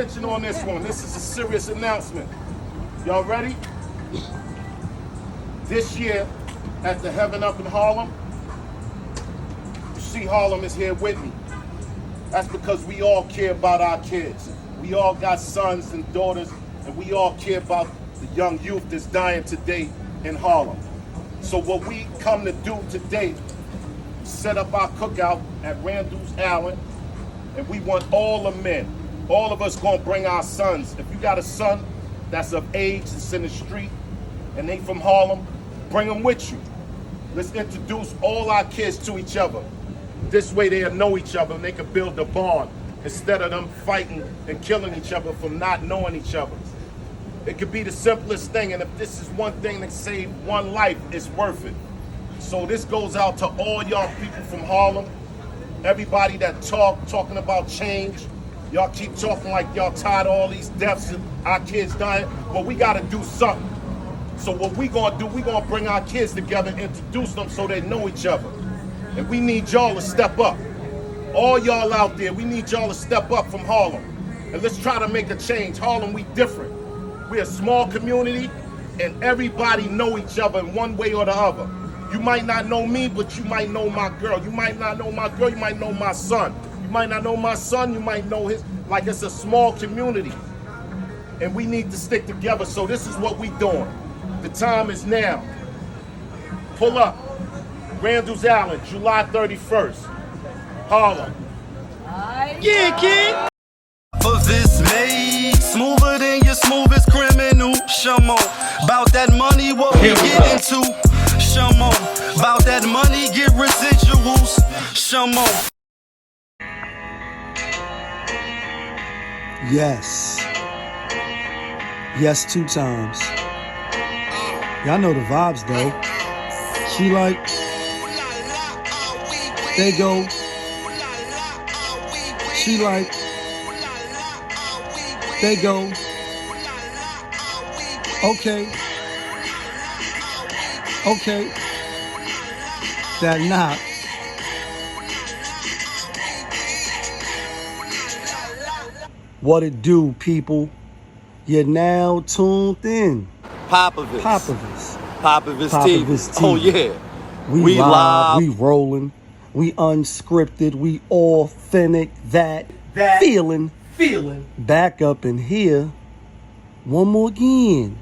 attention on this one. This is a serious announcement. Y'all ready? This year, at the Heaven Up in Harlem, you see Harlem is here with me. That's because we all care about our kids. We all got sons and daughters, and we all care about the young youth that's dying today in Harlem. So what we come to do today, set up our cookout at Randall's Allen, and we want all the men, all of us gonna bring our sons. If you got a son that's of age, that's in the street, and they from Harlem, bring them with you. Let's introduce all our kids to each other. This way they'll know each other and they can build a bond instead of them fighting and killing each other from not knowing each other. It could be the simplest thing, and if this is one thing that saved one life, it's worth it. So this goes out to all y'all people from Harlem, everybody that talking about change. Y'all keep talking like y'all tired of all these deaths and our kids dying. Well, we gotta do something. So what we gonna do, we gonna bring our kids together and introduce them so they know each other. And we need y'all to step up. All y'all out there, we need y'all to step up from Harlem. And let's try to make a change. Harlem, we different. We're a small community, and everybody know each other in one way or the other. You might not know me, but you might know my girl. You might not know my girl, you might know my son. You might not know my son, you might know his. Like, it's a small community. And we need to stick together, so this is what we doing. The time is now. Pull up. Randall's Allen, July 31st. Harlem. Yeah, kid. For this made smoother than your smoothest criminal. Shamo, about that money, what we get into. Shamo, about that money, get residuals. Shamo. Yes. Yes, 2 times. Y'all know the vibes though. She like, they go. She like, they go. Okay. Okay. That knock. What it do, people? You're now tuned in. Popavist. Popavist. Popavist TV. TV. Oh yeah. We live, we rolling, we unscripted, we authentic, that feeling back up in here one more again.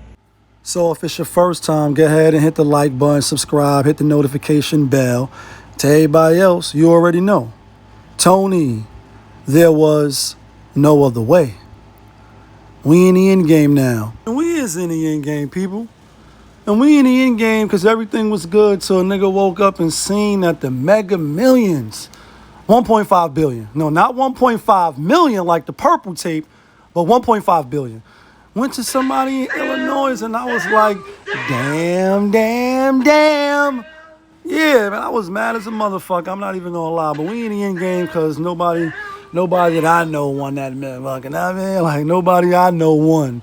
So if it's your first time, go ahead and hit the like button, subscribe, hit the notification bell. To everybody else, you already know. Tony, there was no other way. We in the end game now. And we is in the end game, people. And we in the end game because everything was good till a nigga woke up and seen that the Mega Millions, 1.5 billion. No, not 1.5 million like the purple tape, but 1.5 billion. Went to somebody in Illinois and I was like, damn. Yeah, man, I was mad as a motherfucker. I'm not even gonna lie, but we in the end game because nobody that I know won that motherfucking. I mean, like nobody I know won.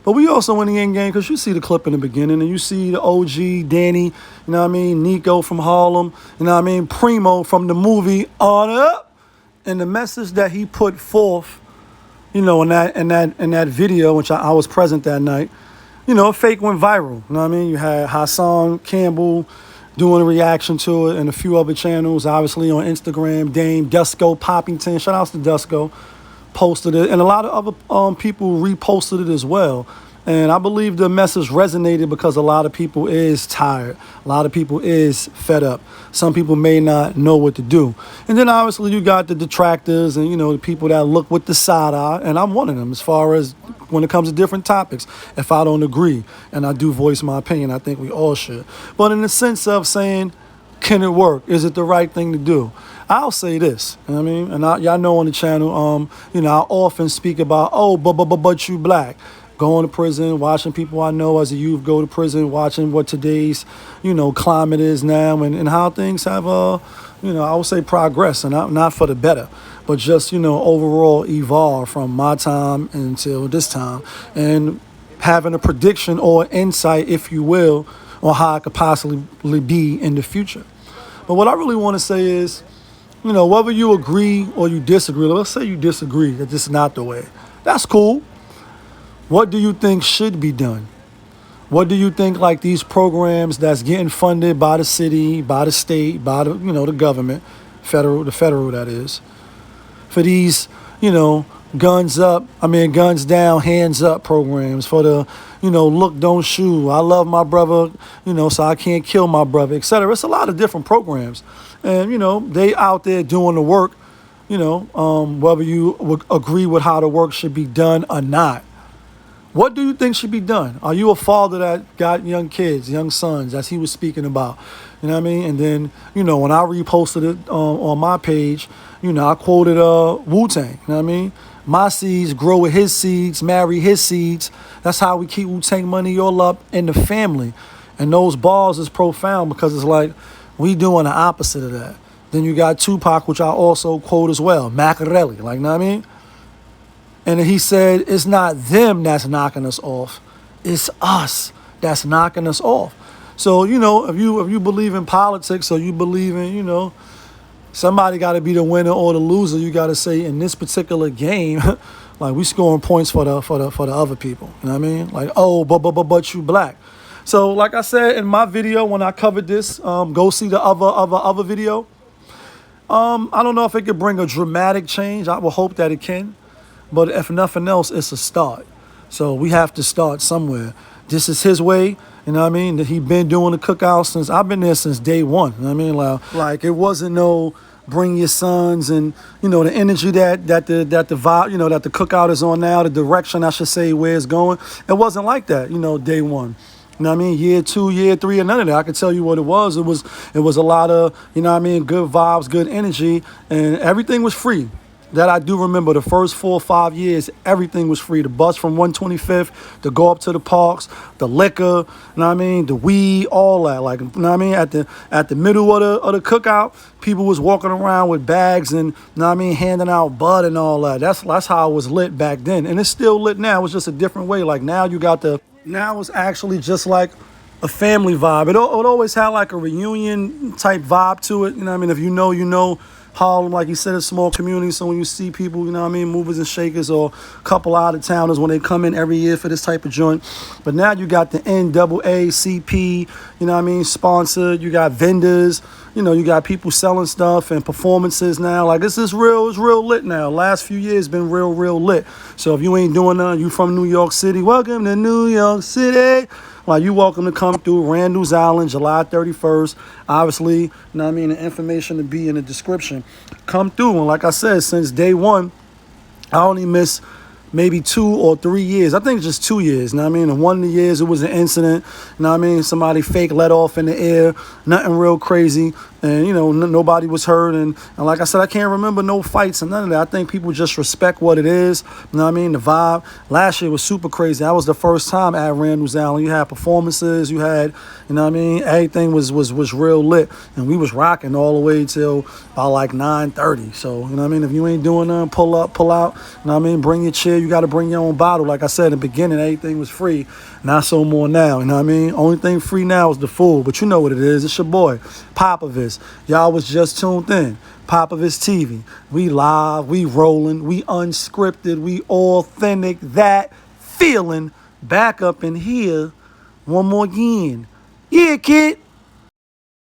But we also in the end game because you see the clip in the beginning and you see the OG, Danny, you know what I mean, Nico from Harlem, you know what I mean, Primo from the movie On Up, and the message that he put forth, you know, in that video, which I was present that night, you know, Fake went viral. You know what I mean? You had Hassan Campbell doing a reaction to it and a few other channels, obviously on Instagram, Dame, Dusko Poppington, shout outs to Dusko, posted it, and a lot of other people reposted it as well. And I believe the message resonated because a lot of people is tired. A lot of people is fed up. Some people may not know what to do. And then obviously you got the detractors and, you know, the people that look with the side eye. And I'm one of them as far as when it comes to different topics. If I don't agree and I do voice my opinion, I think we all should. But in the sense of saying, can it work? Is it the right thing to do? I'll say this, you know what I mean? And y'all know on the channel, you know, I often speak about, but you black. Going to prison, watching people I know as a youth go to prison, watching what today's, you know, climate is now and how things have, you know, I would say progress, and not for the better, but just, you know, overall evolve from my time until this time, and having a prediction or insight, if you will, on how it could possibly be in the future. But what I really want to say is, you know, whether you agree or you disagree, let's say you disagree that this is not the way. That's cool. What do you think should be done? What do you think, like, these programs that's getting funded by the city, by the state, by the, the government, the federal that is, for these, guns down, hands up programs, for the, look, don't shoot, I love my brother, so I can't kill my brother, etc. It's a lot of different programs. And, they out there doing the work, whether you would agree with how the work should be done or not. What do you think should be done? Are you a father that got young kids, young sons, as he was speaking about? You know what I mean? And then, when I reposted it on my page, I quoted Wu-Tang. You know what I mean? My seeds grow with his seeds, marry his seeds. That's how we keep Wu-Tang money all up in the family. And those bars is profound because it's like we doing the opposite of that. Then you got Tupac, which I also quote as well, Machiavelli. Like, you know what I mean? And he said, it's not them that's knocking us off. It's us that's knocking us off. So, if you believe in politics or you believe in, somebody got to be the winner or the loser, you got to say in this particular game, like we scoring points for the other people. You know what I mean? Like, oh, but you black. So, like I said in my video when I covered this, go see the other video. I don't know if it could bring a dramatic change. I will hope that it can. But if nothing else, it's a start. So we have to start somewhere. This is his way, you know what I mean? He been doing the cookout since, I've been there since day one, you know what I mean? Like it wasn't no bring your sons and, the energy that the vibe, that the cookout is on now, the direction, I should say, where it's going. It wasn't like that, day one. You know what I mean? Year 2, year 3, and none of that. I can tell you what it was. It was a lot of, good vibes, good energy, and everything was free. That I do remember the first 4 or 5 years, everything was free. The bus from 125th to go up to the parks, the liquor, the weed, all that. Like, at the middle of the cookout, people was walking around with bags and, handing out bud and all that. That's how it was lit back then. And it's still lit now. It's just a different way. Like now it's actually just like a family vibe. It always had like a reunion type vibe to it. If you know, Harlem, like you said, a small community, so when you see people, movers and shakers or a couple out-of-towners when they come in every year for this type of joint. But now you got the NAACP, sponsored, you got vendors, you got people selling stuff and performances now. Like it's real lit now. Last few years been real lit. So if you ain't doing nothing, you from New York City, welcome to New York City. Like, you welcome to come through Randall's Island, July 31st. Obviously, the information to be in the description. Come through. And like I said, since day one, I only miss maybe 2 or 3 years. I think just 2 years, And one of the years, it was an incident, Somebody fake let off in the air. Nothing real crazy. And, nobody was hurt. And like I said, I can't remember no fights and none of that. I think people just respect what it is. The vibe. Last year was super crazy. That was the first time at Randall's Island. You had performances. You had, everything was real lit. And we was rocking all the way till about like 9:30. So, if you ain't doing nothing, pull up, pull out. Bring your chair. You got to bring your own bottle. Like I said in the beginning, everything was free. Not so more now. Only thing free now is the food. But you know what it is. It's your boy, POPAVIST. Y'all was just tuned in. POPAVIST TV. We live, we rolling, we unscripted, we authentic. That feeling back up in here one more again. Yeah, kid.